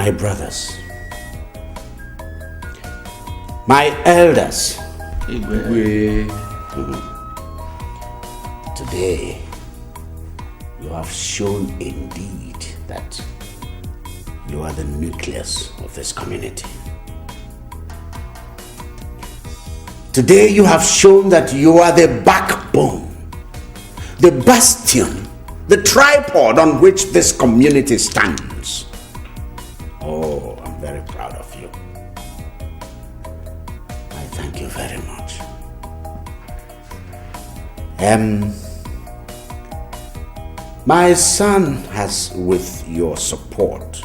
my brothers, my elders, today you have shown indeed that you are the nucleus of this community. Today you have shown that you are the backbone, the bastion, the tripod on which this community stands. Oh, I'm very proud of you. I thank you very much. My son has, with your support,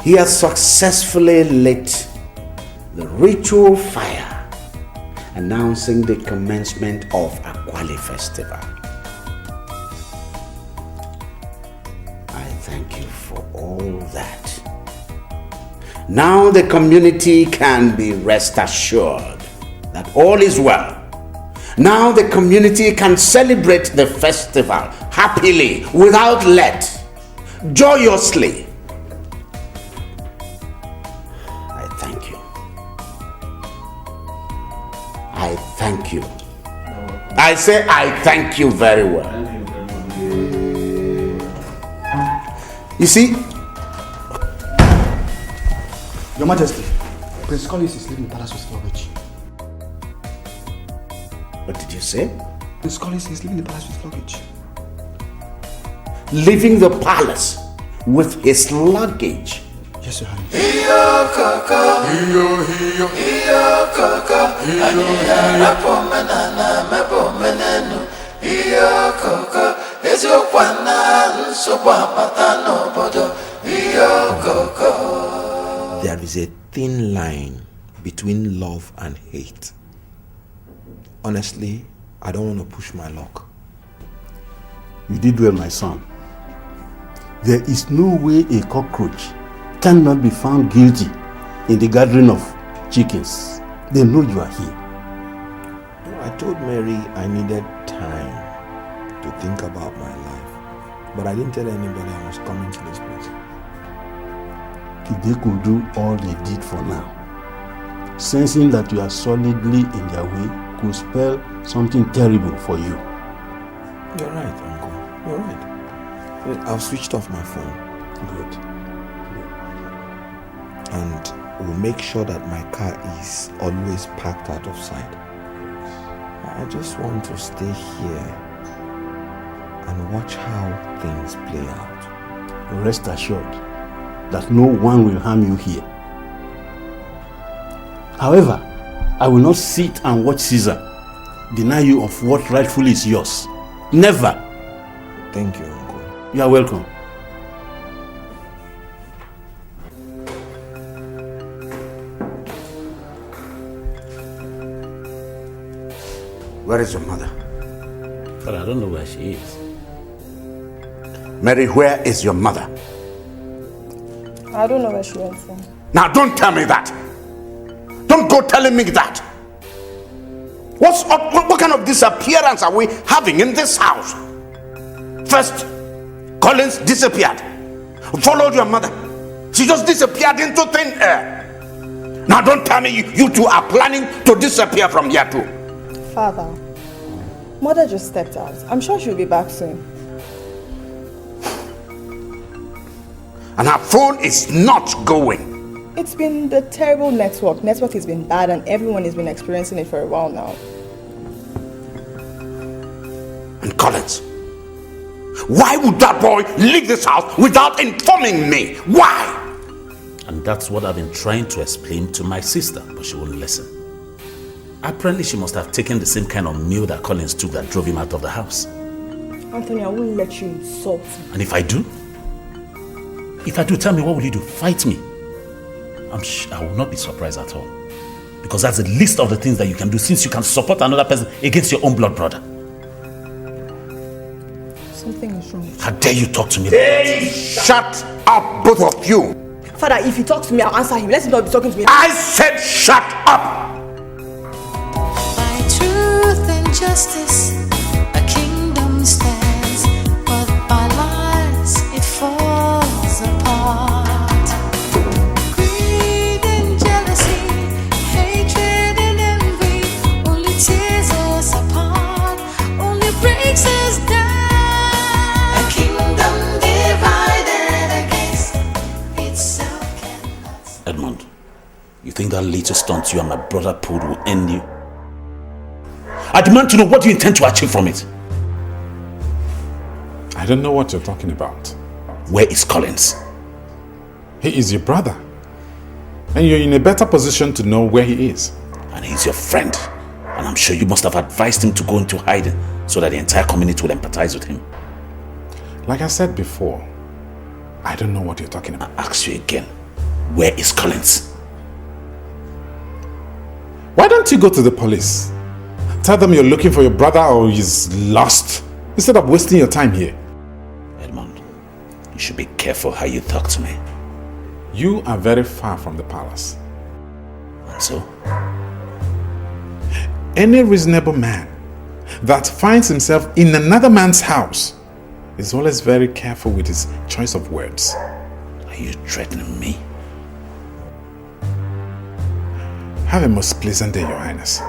he has successfully lit the ritual fire announcing the commencement of Akwali Festival. I thank you for all that. Now the community can be rest assured that all is well. Now the community can celebrate the festival happily, without let, joyously. I thank you. I thank you. I say I thank you very well. You see, Your Majesty, Prince Collins is leaving the palace with luggage. What did you say? Prince Collins is leaving the palace with luggage. Leaving the palace with his luggage? Yes, Your Highness. There is a thin line between love and hate. Honestly, I don't want to push my luck. You did well, my son. There is no way a cockroach cannot be found guilty in the gathering of chickens. They know you are here. I told Mary I needed time to think about my life, but I didn't tell anybody I was coming to this place. If they could do all they did for now, sensing that you are solidly in their way could spell something terrible for you. You're right, Uncle. You're right. I've switched off my phone. Good. And we'll make sure that my car is always parked out of sight. I just want to stay here and watch how things play out. Rest assured that no one will harm you here. However, I will not sit and watch Caesar deny you of what rightfully is yours. Never. Thank you, Uncle. You are welcome. Where is your mother? But I don't know where she is. Mary, where is your mother? I don't know where she went from. Now don't tell me that. Don't go telling me that. What kind of disappearance are we having in this house? First, Collins disappeared. Followed your mother. She just disappeared into thin air. Now don't tell me you two are planning to disappear from here too. Father, Mother just stepped out. I'm sure she'll be back soon. And her phone is not going. It's been the terrible network. Network has been bad and everyone has been experiencing it for a while now. And Collins, why would that boy leave this house without informing me? Why? And that's what I've been trying to explain to my sister, but she won't listen. Apparently she must have taken the same kind of meal that Collins took that drove him out of the house. Anthony, I won't let you insult me. And if I do, tell me, what will you do? Fight me? I will not be surprised at all. Because that's the least of the things that you can do, since you can support another person against your own blood brother. Something is wrong. How dare you talk to me? Hey, shut up, both of you. Father, if he talks to me, I'll answer him. Let him not be talking to me. I said shut up. By truth and justice, a kingdom stands, but by lies it falls apart. think that little stunt you and my brother pulled will end you? I demand to know what you intend to achieve from it. I don't know what you're talking about. Where is Collins? He is your brother. And you're in a better position to know where he is. And he's your friend. And I'm sure you must have advised him to go into hiding so that the entire community will empathize with him. Like I said before, I don't know what you're talking about. I ask you again, where is Collins? Why don't you go to the police? Tell them you're looking for your brother or he's lost, instead of wasting your time here. Edmund, you should be careful how you talk to me. You are very far from the palace. And so? Any reasonable man that finds himself in another man's house is always very careful with his choice of words. Are you threatening me? Have a most pleasant day, Your Highness.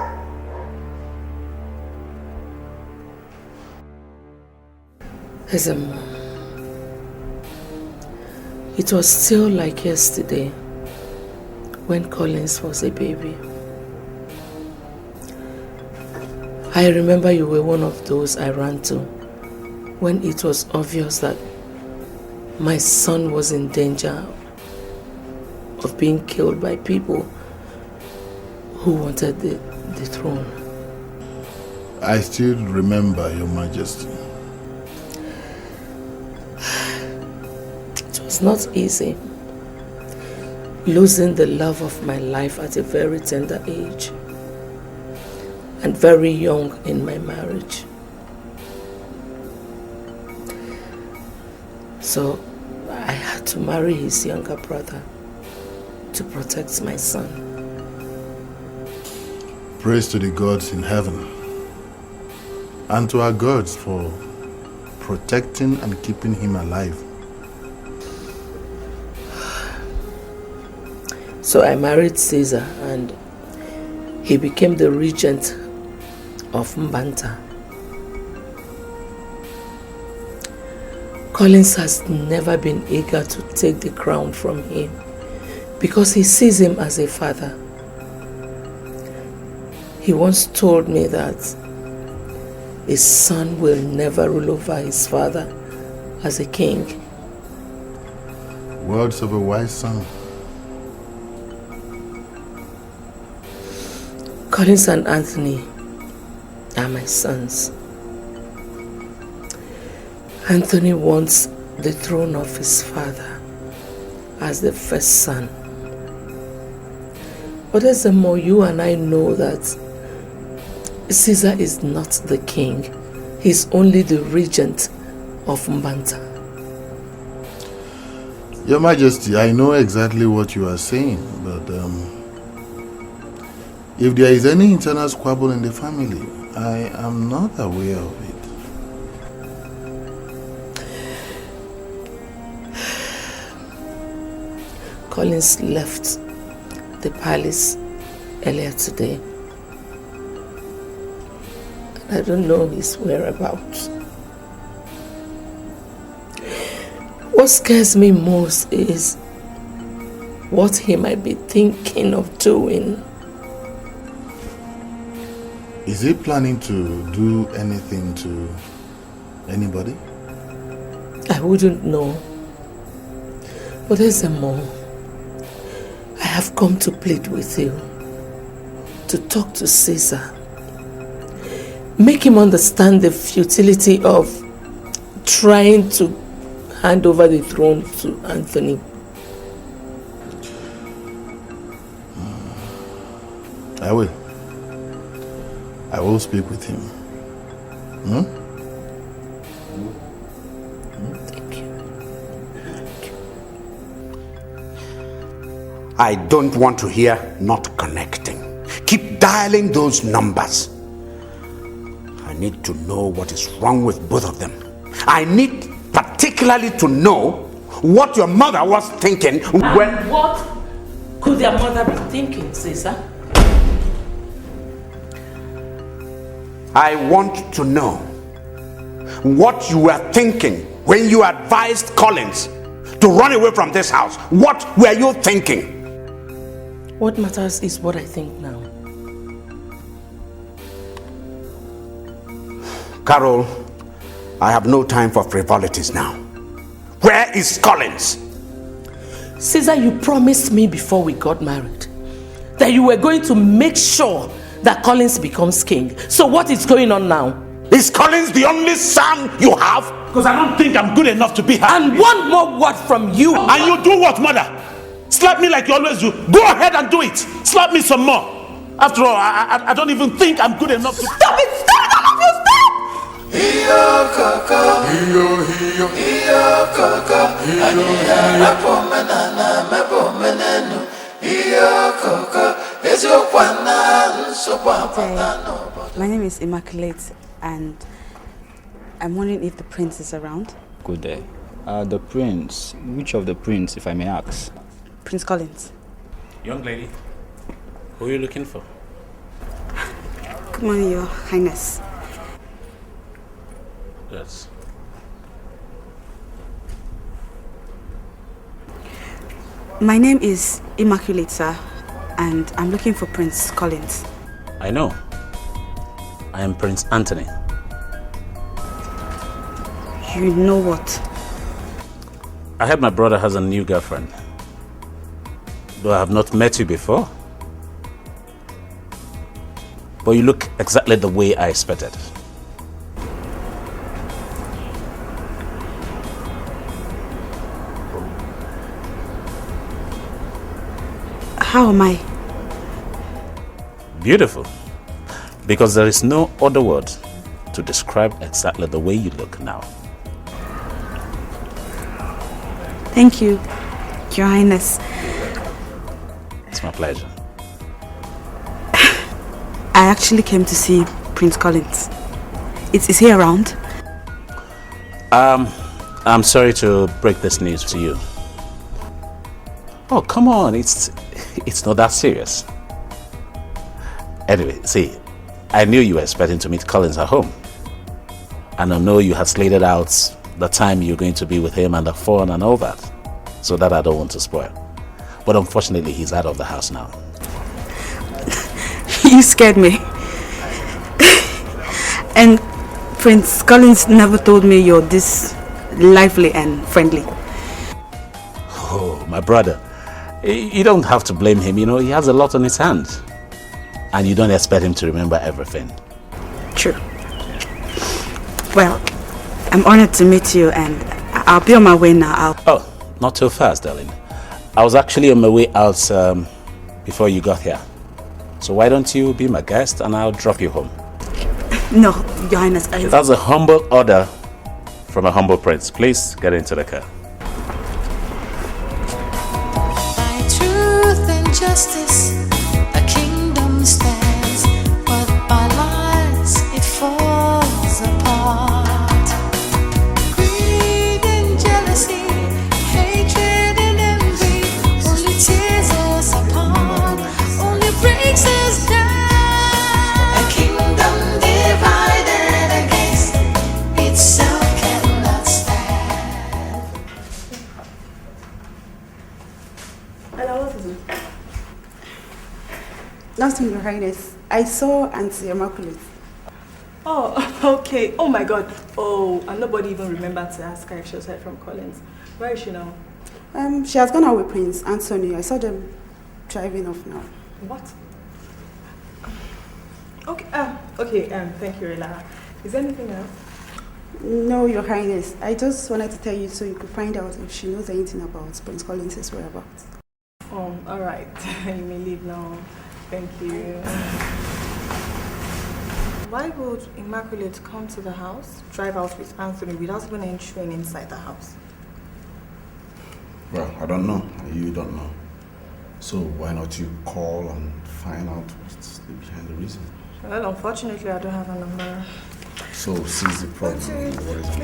It was still like yesterday when Collins was a baby. I remember you were one of those I ran to when it was obvious that my son was in danger of being killed by people who wanted the throne. I still remember, Your Majesty. It was not easy losing the love of my life at a very tender age and very young in my marriage. So I had to marry his younger brother to protect my son. Praise to the gods in heaven and to our gods for protecting and keeping him alive. So I married Caesar and he became the regent of Mbanta. Collins has never been eager to take the crown from him because he sees him as a father. He once told me that his son will never rule over his father as a king. Words of a wise son. Collins and Anthony are my sons. Anthony wants the throne of his father as the first son. But as the more you and I know that Caesar is not the king, he's only the regent of Mbanta. Your Majesty, I know exactly what you are saying, but if there is any internal squabble in the family, I am not aware of it. Collins left the palace earlier today. I don't know his whereabouts. What scares me most is what he might be thinking of doing. Is he planning to do anything to anybody? I wouldn't know. But there's a more. I have come to plead with you to talk to Caesar. Make him understand the futility of trying to hand over the throne to Anthony. I will. I will speak with him. Thank you. I don't want to hear not connecting. Keep dialing those numbers. I need to know what is wrong with both of them. I need particularly to know what your mother was thinking when... What could their mother be thinking, Caesar? I want to know what you were thinking when you advised Collins to run away from this house. What were you thinking? What matters is what I think now. Carol, I have no time for frivolities now. Where is Collins? Caesar, you promised me before we got married that you were going to make sure that Collins becomes king. So what is going on now? Is Collins the only son you have? Because I don't think I'm good enough to be her. And one more word from you. And you do what, mother? Slap me like you always do. Go ahead and do it. Slap me some more. After all, I don't even think I'm good enough to... Stop it! Stop it! All of you, stop! Iyo kaka, iyo kaka, aniya mepo menenu. Iyo kaka, ezokwana nsopwa patano. My name is Immaculate, and I'm wondering if the prince is around. Good day. The prince, which of the prince, if I may ask? Prince Collins. Young lady, who are you looking for? Good morning, Your Highness. Yes. My name is Immaculate, sir, and I'm looking for Prince Collins. I know. I am Prince Anthony. You know what? I heard my brother has a new girlfriend. Though I have not met you before. But you look exactly the way I expected. How am I? Beautiful. Because there is no other word to describe exactly the way you look now. Thank you, Your Highness. It's my pleasure. I actually came to see Prince Collins. Is he around? I'm sorry to break this news to you. Oh, come on, it's not that serious. Anyway, see, I knew you were expecting to meet Collins at home. And I know you had slated out the time you're going to be with him and the phone and all that. So that I don't want to spoil. But unfortunately, he's out of the house now. You scared me. And Prince Collins never told me you're this lively and friendly. Oh, my brother. You don't have to blame him, you know, he has a lot on his hands. And you don't expect him to remember everything. True. Well, I'm honored to meet you, and I'll be on my way now. Oh, not too fast, darling. I was actually on my way out before you got here. So why don't you be my guest and I'll drop you home? No, Your Highness. That's a humble order from a humble prince. Please get into the car. By truth and justice, a kingdom stands, but by lies it falls apart. Greed and jealousy, hatred and envy, only tears us apart, only breaks us down. A kingdom divided against itself cannot stand. Hello, what is it? Nothing, Your Highness. I saw Auntie Immaculate. Oh, okay. Oh my God. Oh, and nobody even remembered to ask her if she was heard from Collins. Where is she now? She has gone out with Prince Anthony. I saw them driving off now. What? Okay. Okay. Thank you, Rela. Is there anything else? No, Your Highness. I just wanted to tell you so you could find out if she knows anything about Prince Collins' whereabouts. Oh, all right. You may leave now. Thank you. Why would Immaculate come to the house, drive out with Anthony without even entering inside the house? Well, I don't know. You don't know. So why not you call and find out what's behind the reason? Well, unfortunately, I don't have a number. So seize the problem. What is it?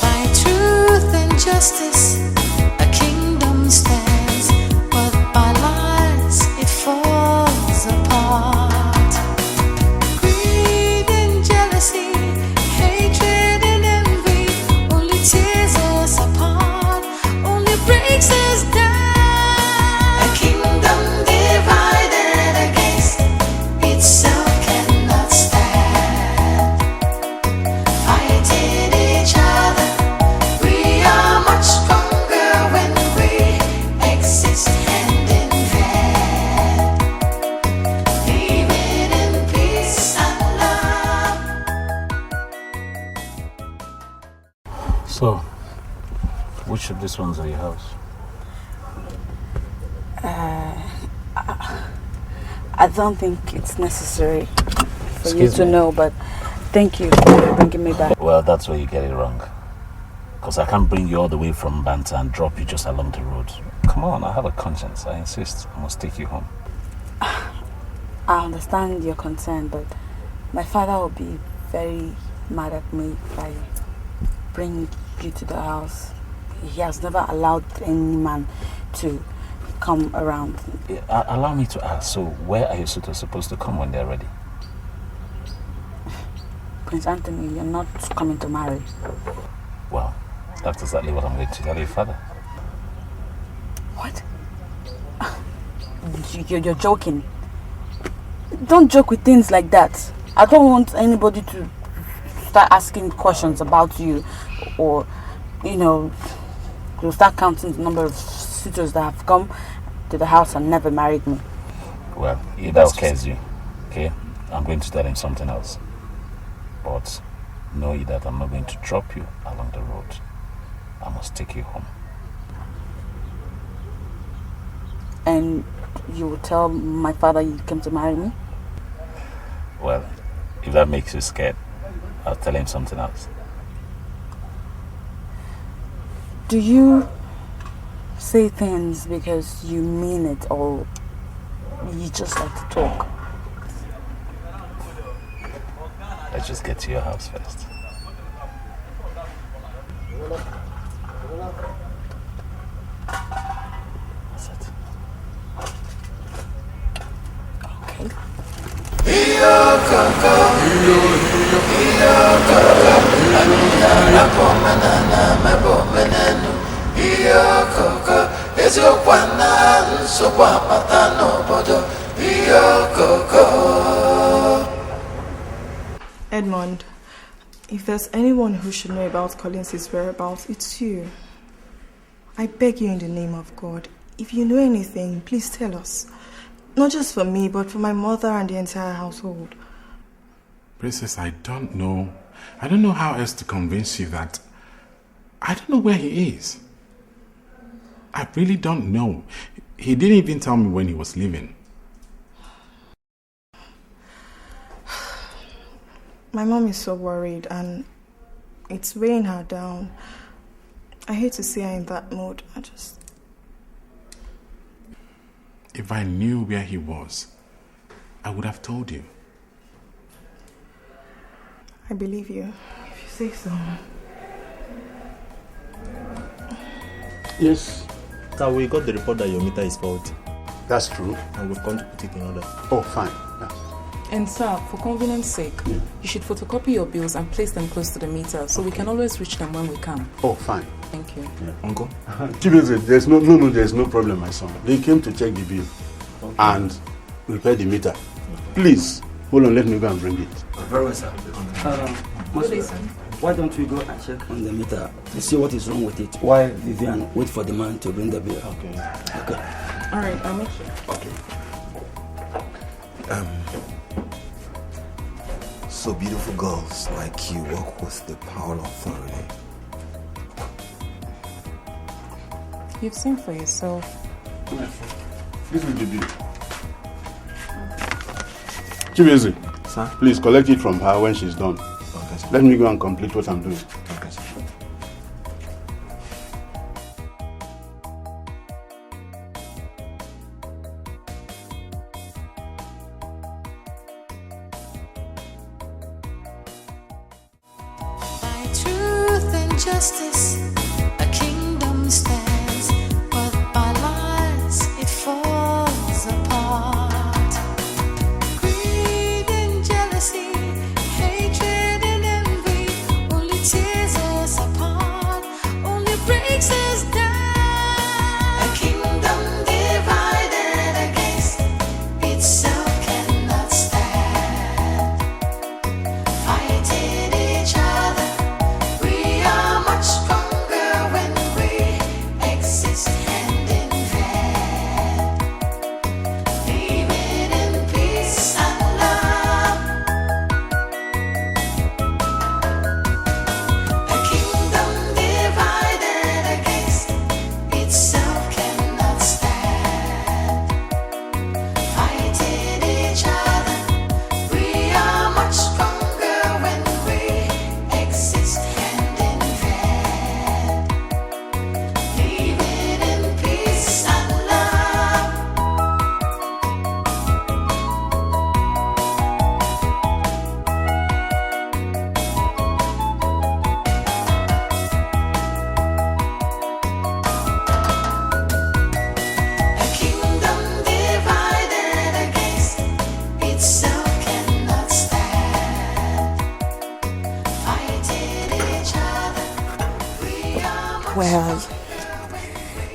By truth and justice, a kingdom stands, but by lies it falls apart. Greed and jealousy, Which of these ones are your house? I don't think it's necessary for you to know, but thank you for bringing me back. Well, that's where you get it wrong. Because I can't bring you all the way from Banta and drop you just along the road. Come on, I have a conscience. I insist. I must take you home. I understand your concern, but my father will be very mad at me if I bring you to the house. He has never allowed any man to come around. Allow me to ask, so where are you supposed to come when they're ready? Prince Anthony, you're not coming to marry. Well, that's exactly what I'm going to tell your father. What? You're joking. Don't joke with things like that. I don't want anybody to start asking questions about you, or, to start counting the number of suitors that have come to the house and never married me. Well, if that scares you, okay, I'm going to tell him something else. But know that I'm not going to drop you along the road. I must take you home. And you will tell my father you came to marry me? Well, if that makes you scared, I'll tell him something else. Do you say things because you mean it, or you just like to talk? Let's just get to your house first. That's it. Okay. Edmond, if there's anyone who should know about Collins' whereabouts, it's you. I beg you in the name of God, if you know anything, please tell us. Not just for me, but for my mother and the entire household. Princess, I don't know. I don't know how else to convince you that I don't know where he is. I really don't know. He didn't even tell me when he was leaving. My mom is so worried and it's weighing her down. I hate to see her in that mood. If I knew where he was, I would have told you. I believe you, if you say so. Yes. Sir, we got the report that your meter is faulty. That's true. And we've come to put it in order. Oh, fine. Yeah. And sir, for convenience sake, you should photocopy your bills and place them close to the meter so we can always reach them when we come. Oh, fine. Thank you. Yeah. Uncle? There's no problem, my son. They came to check the bill and repair the meter. Please, hold on, let me go and bring it. Very well, sir. Why don't we go and check on the meter to see what is wrong with it while Vivian wait for the man to bring the bill? Okay. All right, I'll make sure. Okay. So beautiful girls like you work with the power authority. You've seen for yourself. This is the bill. Chibueze, sir, please collect it from her when she's done. Okay, sir. Let me go and complete what I'm doing. Okay, sir. By truth and justice, a kingdom stands, but by lies it falls apart. Greed and jealousy, hatred and envy only tears us apart, only breaks us down. A kingdom divided against itself cannot stand. Fighting each other, we are much stronger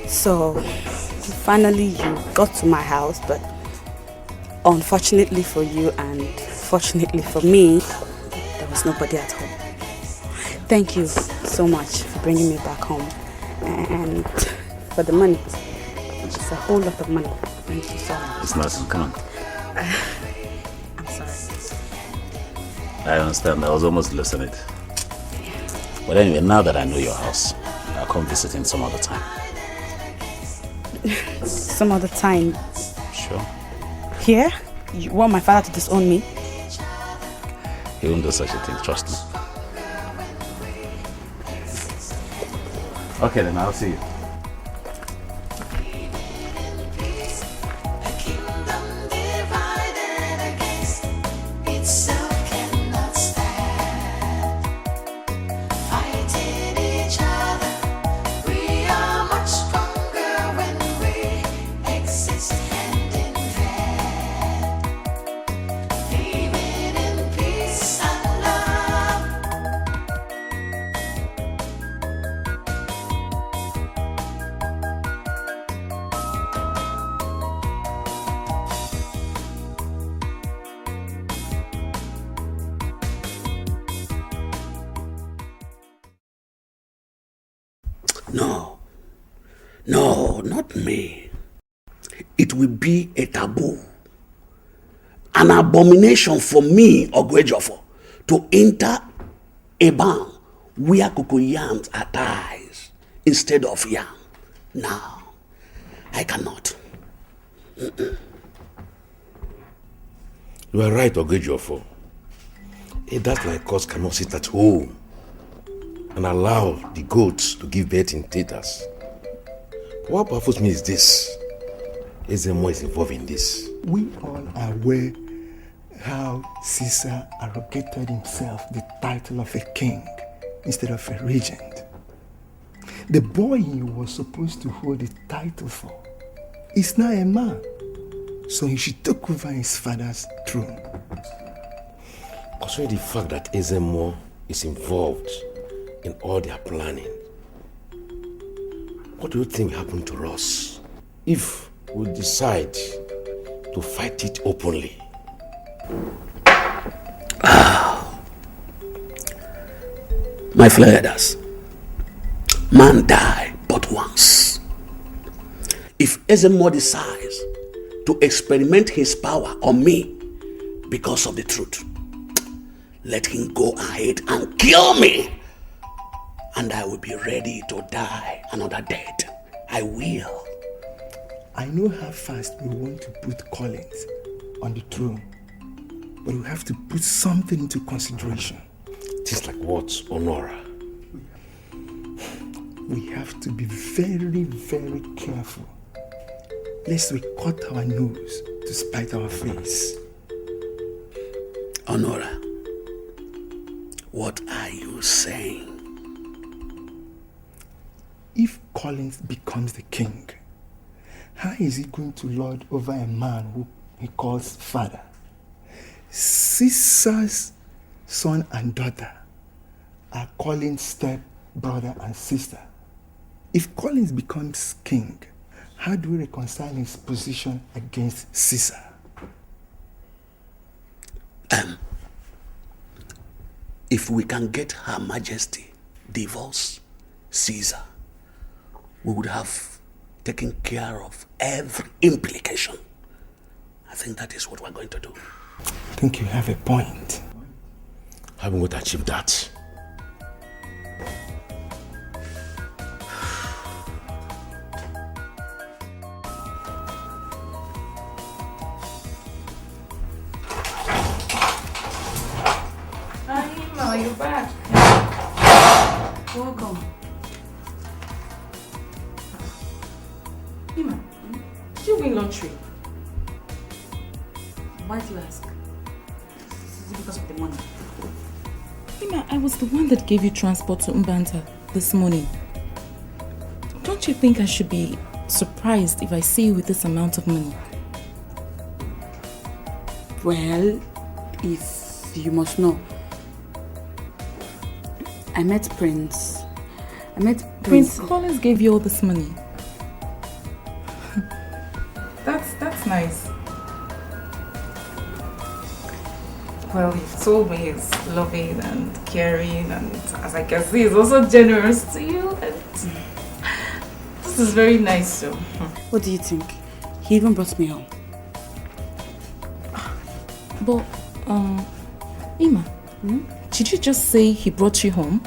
So, finally you got to my house, but unfortunately for you and fortunately for me, there was nobody at home. Thank you so much for bringing me back home. And for the money. It's a whole lot of money. Thank you so much. It's nothing, come on. I'm sorry. I understand, I was almost losing it. But anyway, now that I know your house, I'll come visiting some other time. Some other time? Sure. Here? You want my father to disown me? He won't do such a thing, trust me. Okay then, I'll see you. No, not me. It will be a taboo, an abomination for me, Ogwejofo, to enter a barn where cocoyams are ties instead of yam. No, I cannot. You are right, Ogwejofo. That's like us cannot sit at home and allow the goats to give birth in theaters. What baffles me is this. Ezemo is involved in this. We all are aware how Caesar arrogated himself the title of a king instead of a regent. The boy he was supposed to hold the title for is now a man, so he should take over his father's throne. Considering the fact that Ezemo is involved in all their planning, what do you think will happen to us if we decide to fight it openly? My flathers, man die but once. If Ezemo decides to experiment his power on me because of the truth, let him go ahead and kill me, and I will be ready to die another death. I will. I know how fast we want to put Collins on the throne, but we have to put something into consideration. Things like what, Honora? We have to be very, very careful, lest we cut our nose to spite our face. Honora, what are you saying? If Collins becomes the king, how is he going to lord over a man who he calls father? Caesar's son and daughter are Collins' step brother and sister. If Collins becomes king, how do we reconcile his position against Caesar? If we can get Her Majesty divorce Caesar, we would have taken care of every implication. I think that is what we're going to do. I think you have a point. Haven't we achieved that? Are you back? Welcome. Ima, did you win lottery? Why do you ask? Is it because of the money? Ima, I was the one that gave you transport to Mbanta this morning. Don't you think I should be surprised if I see you with this amount of money? Well, if you must know, I met Prince. Prince Collins gave you all this money. nice. Well, he told me he's loving and caring, and as I can see, he's also generous to you. And this is very nice, too. What do you think? He even brought me home. But, Ima, did you just say he brought you home?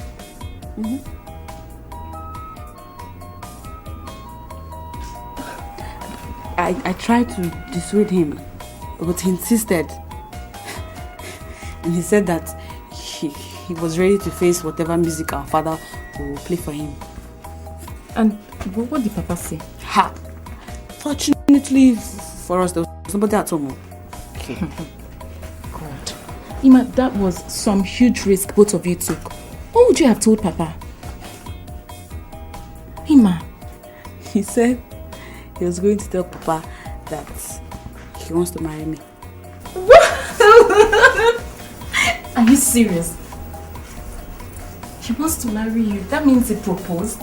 I tried to dissuade him, but he insisted. And he said that he was ready to face whatever music our father will play for him. And what did Papa say? Ha! Fortunately for us, there was nobody at home. God. Ima, that was some huge risk both of you took. What would you have told Papa? Ima. He said he was going to tell Papa that he wants to marry me. Are you serious? He wants to marry you. That means he proposed?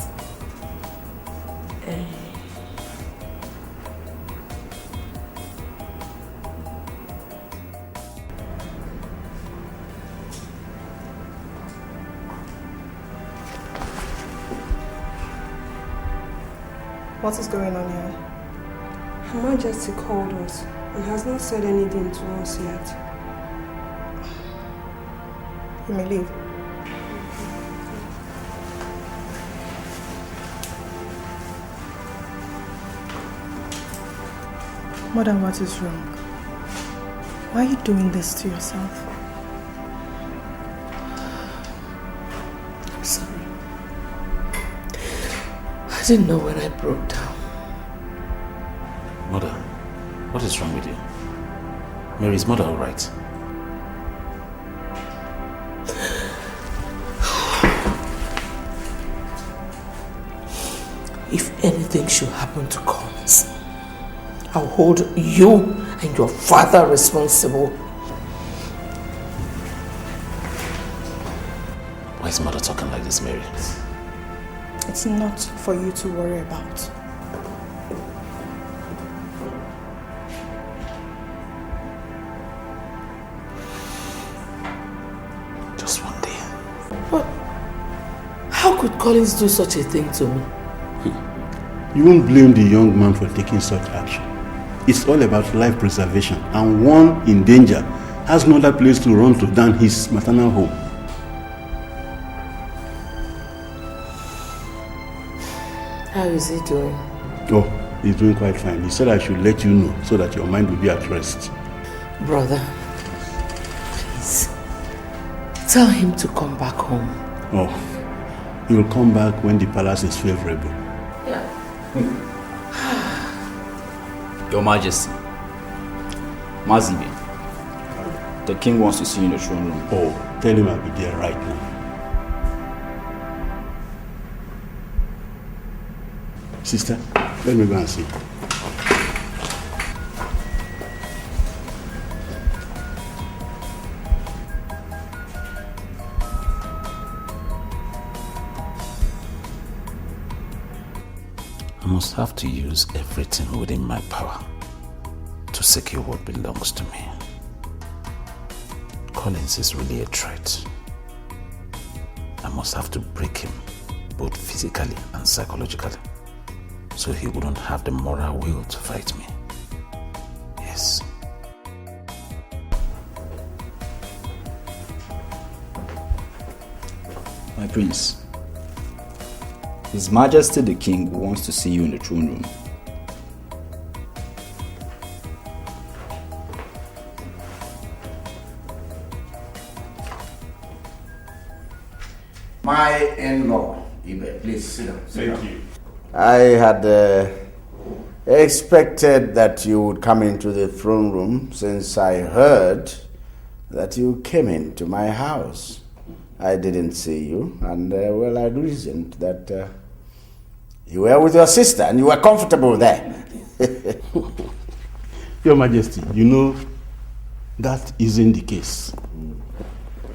What is going on here? Her Majesty called us. He has not said anything to us yet. You may leave. Mother, what is wrong? Why are you doing this to yourself? I'm sorry. I didn't know when I broke down. Mother, what is wrong with you? Mary's mother all right? If anything should happen to Collins, I'll hold you and your father responsible. Why is mother talking like this, Mary? It's not for you to worry about. Just one day. But how could Collins do such a thing to me? You won't blame the young man for taking such action. It's all about life preservation, and one in danger has no other place to run to than his maternal home. How is he doing? Oh, he's doing quite fine. He said I should let you know so that your mind will be at rest. Brother, please, tell him to come back home. Oh, he will come back when the palace is favorable. Your Majesty, Mazibe, the king wants to see you in the throne room. Oh, tell him I'll be there right now. Sister, let me go and see. I must have to use everything within my power to secure what belongs to me. Collins is really a threat. I must have to break him, both physically and psychologically, so he wouldn't have the moral will to fight me. Yes. My prince, His Majesty the King wants to see you in the throne room. My in-law, Ibe, please sit down. Thank you. I had expected that you would come into the throne room since I heard that you came into my house. I didn't see you, and well, I reasoned that you were with your sister and you were comfortable there. Your Majesty, you know that isn't the case.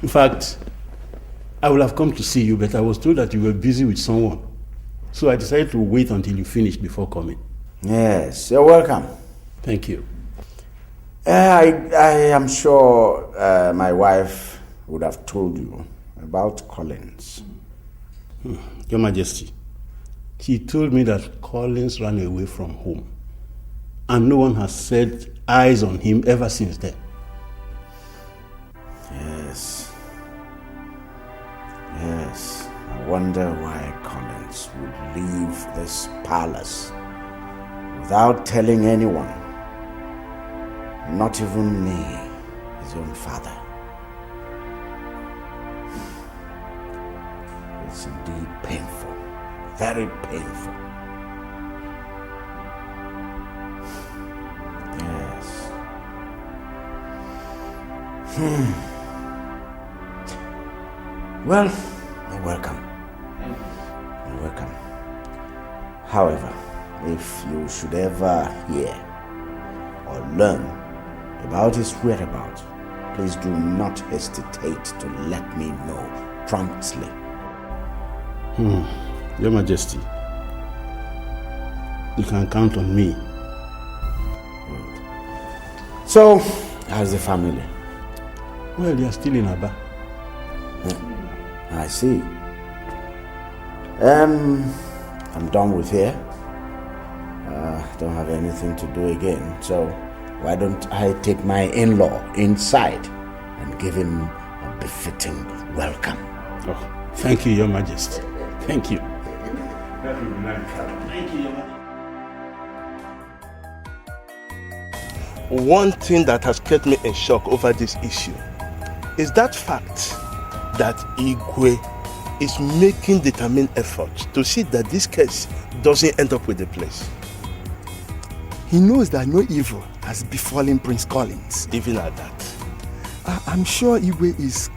In fact, I would have come to see you, but I was told that you were busy with someone. So I decided to wait until you finished before coming. Yes, you're welcome. Thank you. I am sure my wife would have told you about Collins. Your Majesty, she told me that Collins ran away from home and no one has set eyes on him ever since then. Yes. I wonder why Collins would leave this palace without telling anyone, not even me, his own father. It's indeed painful, very painful. Yes. Well, you're welcome. You're welcome. However, if you should ever hear or learn about his whereabouts, please do not hesitate to let me know promptly. Your Majesty, you can count on me. So, how's the family? Well, they are still in Aba. I see. I'm done with here. Don't have anything to do again, so why don't I take my in-law inside and give him a befitting welcome? Oh, thank you, Your Majesty. Thank you. That would be nice. Thank you, Your Majesty. One thing that has kept me in shock over this issue is that fact that Igwe is making determined efforts to see that this case doesn't end up with the place. He knows that no evil has befallen Prince Collins. Even at that. I'm sure Igwe is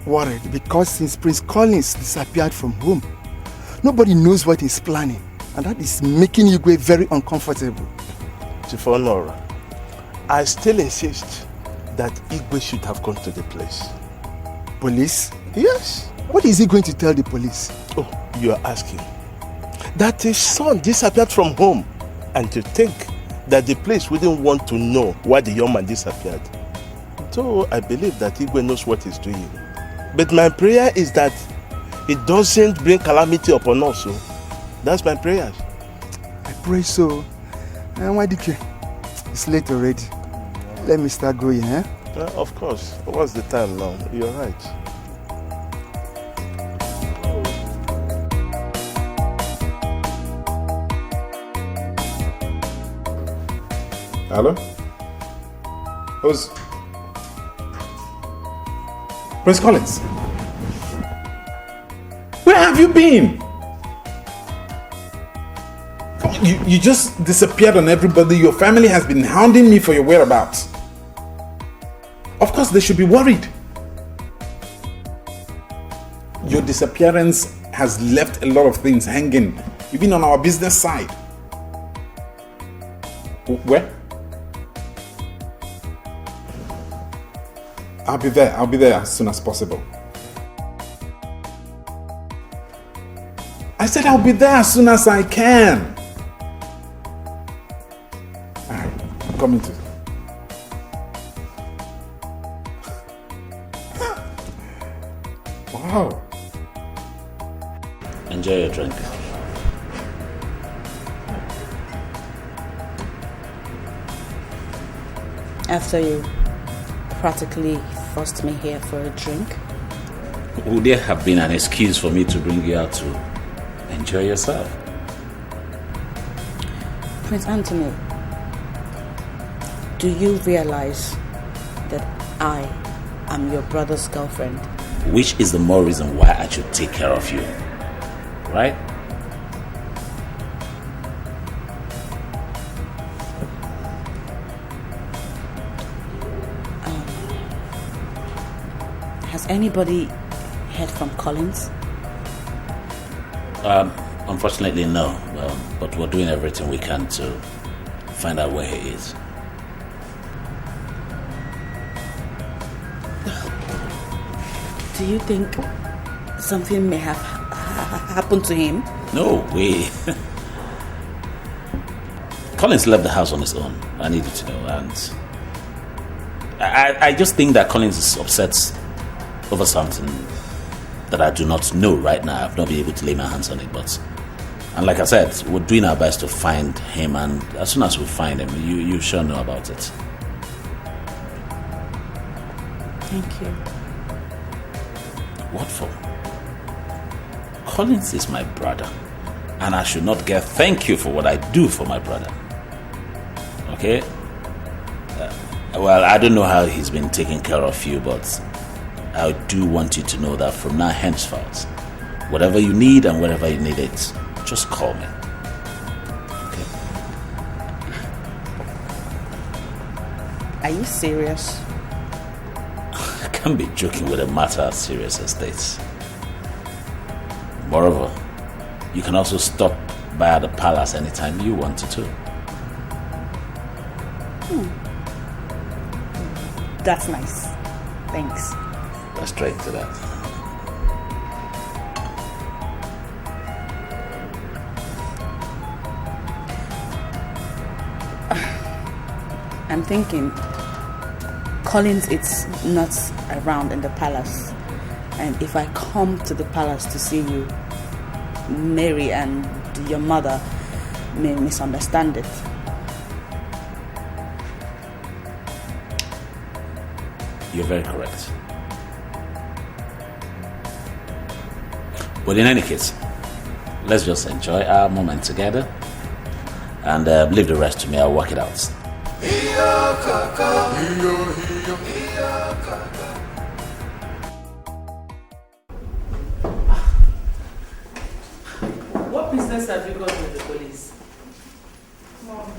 worried because since Prince Collins disappeared from home, nobody knows what he's planning, and that is making Igwe very uncomfortable. Chief Honora, I still insist that Igwe should have gone to the place. Police? Yes. What is he going to tell the police? Oh, you are asking. That his son disappeared from home, and to think that the police wouldn't want to know why the young man disappeared. So I believe that Igwe knows what he's doing. But my prayer is that it doesn't bring calamity upon us. So that's my prayer. I pray so. And why did you? It's late already. Let me start going, eh? Of course. What's the time now? You're right. Hello? Who's... Prince Collins? Where have you been? Come on, you just disappeared on everybody. Your family has been hounding me for your whereabouts. Of course, they should be worried. Your disappearance has left a lot of things hanging, even on our business side. Where? I'll be there as soon as possible. I said I'll be there as soon as I can. Alright, I'm coming to. Wow. Enjoy your drink. After you practically forced me here for a drink. Would there have been an excuse for me to bring you out to enjoy yourself? Prince Anthony, do you realize that I am your brother's girlfriend? Which is the more reason why I should take care of you, right? Has anybody heard from Collins? Unfortunately, no. But we're doing everything we can to find out where he is. Do you think something may have happened to him? No way. Collins left the house on his own. I need you to know. And I just think that Collins is upset over something that I do not know right now. I've not been able to lay my hands on it, and like I said, we're doing our best to find him, and as soon as we find him, you sure know about it. Thank you. What for? Collins is my brother, and I should not get thank you for what I do for my brother. Okay? Well, I don't know how he's been taking care of you, but I do want you to know that from now henceforth, whatever you need and wherever you need it, just call me. Okay? Are you serious? I can't be joking with a matter as serious as this. Moreover, you can also stop by at the palace anytime you wanted to. That's nice. Thanks. Go straight to that. I'm thinking Collins is not around in the palace, and if I come to the palace to see you, Mary and your mother may misunderstand it. You're very correct. But in any case, let's just enjoy our moment together and leave the rest to me. I'll work it out. What business have you got with the police? Mom.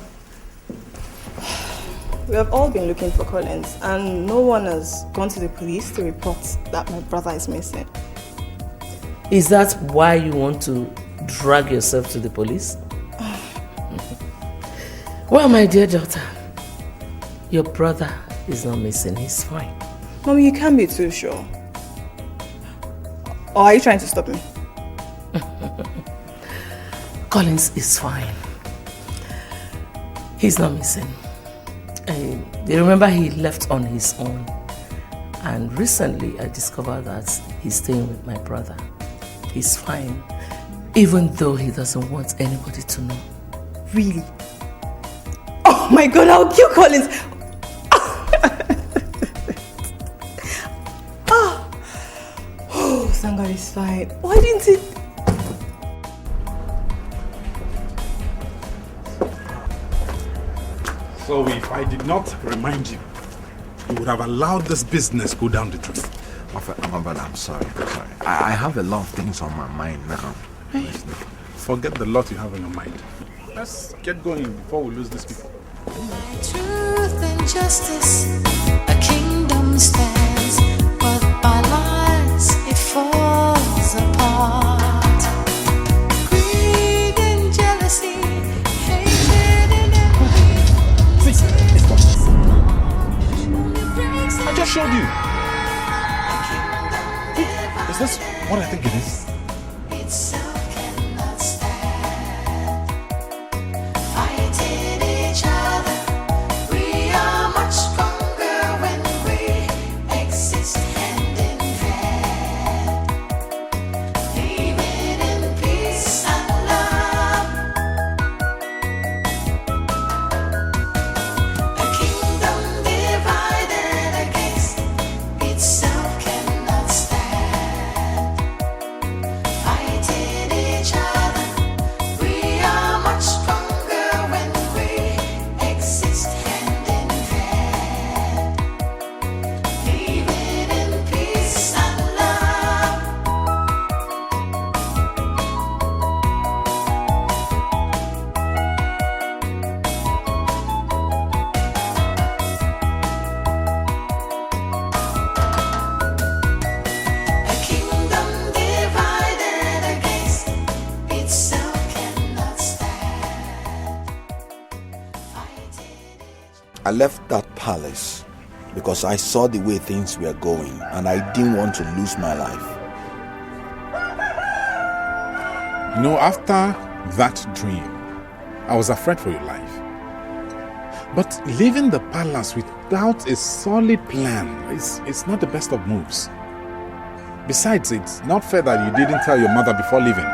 We have all been looking for Collins, and no one has gone to the police to report that my brother is missing. Is that why you want to drag yourself to the police? Well, my dear daughter, your brother is not missing. He's fine. Mommy, you can't be too sure. Or are you trying to stop me? Collins is fine. He's not missing. You remember he left on his own. And recently I discovered that he's staying with my brother. He's fine, even though he doesn't want anybody to know. Really? Oh my God, I'll kill Collins! Oh, thank God he's fine. Why didn't he? So if I did not remind you, you would have allowed this business go down the drain. My brother, I'm sorry. I have a lot of things on my mind now. Forget the lot you have on your mind. Let's get going before we lose these people. Truth and justice, a kingdom stands, but by lies it falls apart. Greed and jealousy, hatred and envy. I just showed you. Is this what I think it is? Itself cannot stand. Fighting each other, we are much stronger when we exist hand in hand. Living in peace and love. A kingdom divided against itself cannot stand. Fighting each other, we are much stronger when we exist hand in hand. Living in peace and love. A kingdom divided against itself cannot stand. I left that palace because I saw the way things were going and I didn't want to lose my life. You know, after that dream, I was afraid for your life. But leaving the palace without a solid plan is not the best of moves. Besides, it's not fair that you didn't tell your mother before leaving.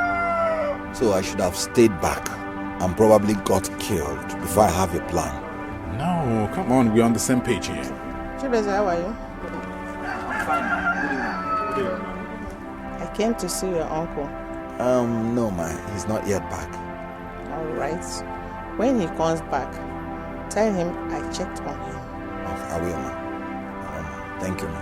So I should have stayed back and probably got killed before I have a plan. No, come on, we're on the same page here. Chibeze, how are you? I came to see your uncle. No, ma, he's not yet back. Alright. When he comes back, tell him I checked on him. I will, ma. Thank you, ma.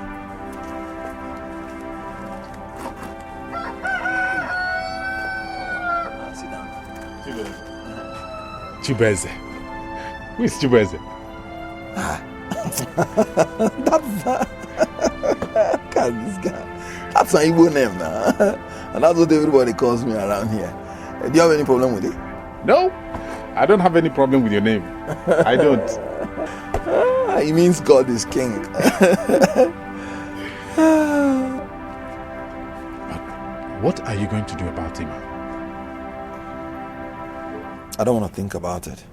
Sit down. Chibeze. Who is Chibeze? This guy. That's an Igbo name now. And that's what everybody calls me around here. Do you have any problem with it? No, I don't have any problem with your name. I don't. It means God is king. What are you going to do about him? I don't want to think about it.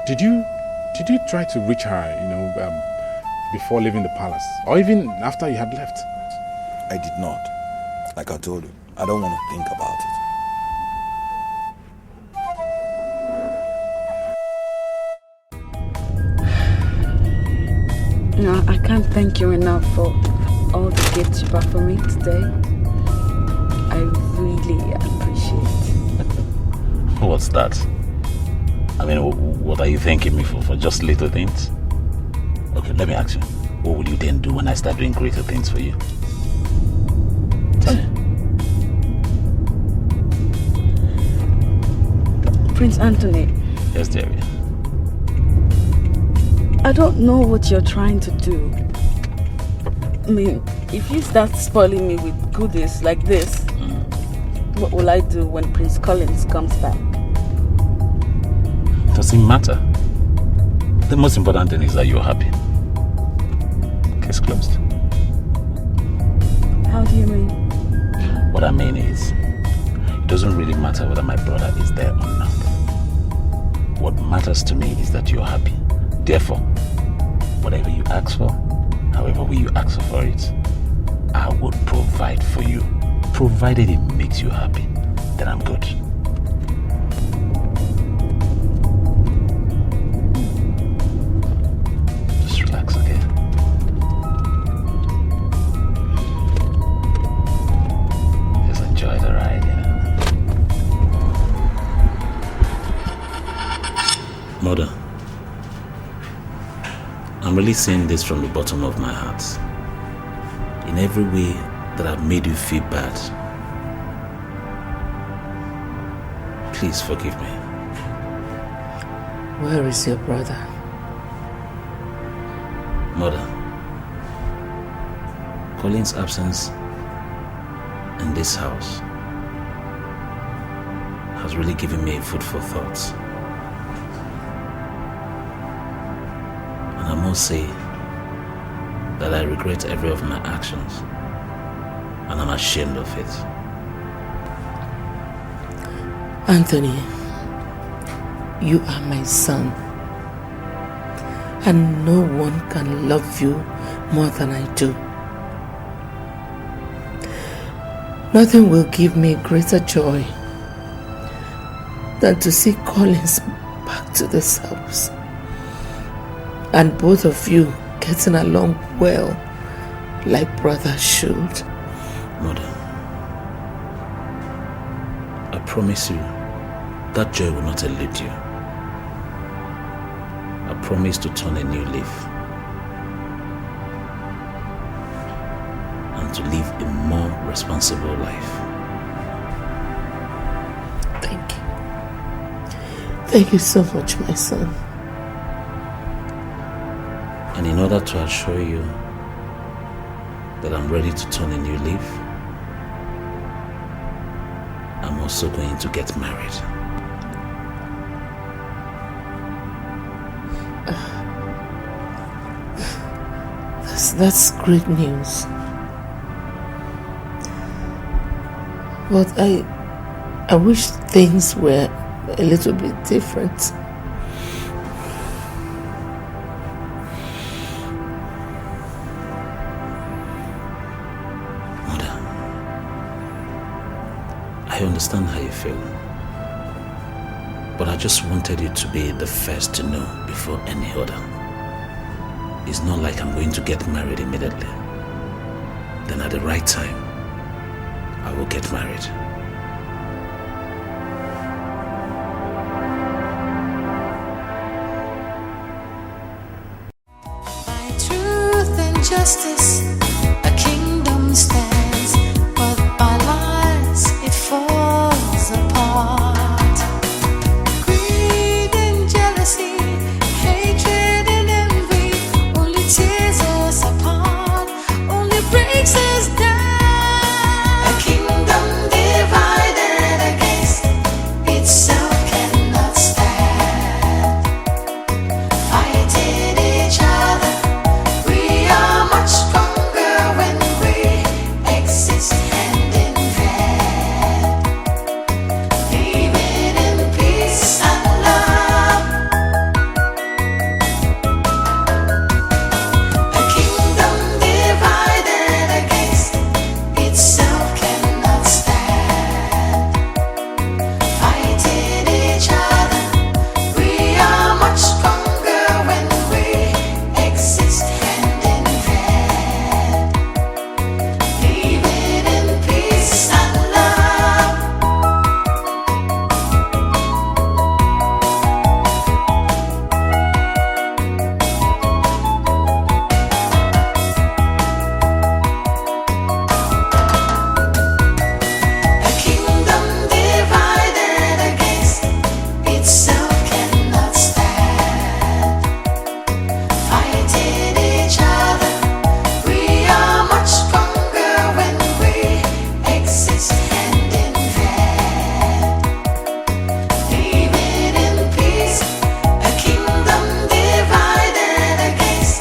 Did you try to reach her, before leaving the palace? Or even after you had left? I did not. Like I told you, I don't want to think about it. No, I can't thank you enough for all the gifts you brought for me today. I really appreciate it. What's that? I mean, what are you thanking me for? For just little things? Okay, let me ask you. What will you then do when I start doing greater things for you? Tell me. Prince Anthony. Yes, dearie. I don't know what you're trying to do. I mean, if you start spoiling me with goodies like this, what will I do when Prince Collins comes back? Doesn't matter. The most important thing is that you're happy. Case closed. How do you mean? What I mean is, it doesn't really matter whether my brother is there or not. What matters to me is that you're happy. Therefore, whatever you ask for, however way you ask for it, I would provide for you. Provided it makes you happy, then I'm good. Just relax, okay? Just enjoy the ride, Mother, I'm really saying this from the bottom of my heart. In every way that I've made you feel bad, please forgive me. Where is your brother? Mother, Colin's absence in this house has really given me food for thought. And I must say that I regret every of my actions, and I'm ashamed of it. Anthony, you are my son, and no one can love you more than I do. Nothing will give me greater joy than to see Collins back to this house, and both of you getting along well, like brothers should. Mother, I promise you that joy will not elude you. I promise to turn a new leaf and to live a more responsible life. Thank you. Thank you so much, my son. And in order to assure you that I'm ready to turn a new leaf, I'm also going to get married. That's great news. But I wish things were a little bit different. I understand how you feel. But I just wanted you to be the first to know before any other. It's not like I'm going to get married immediately. Then at the right time, I will get married.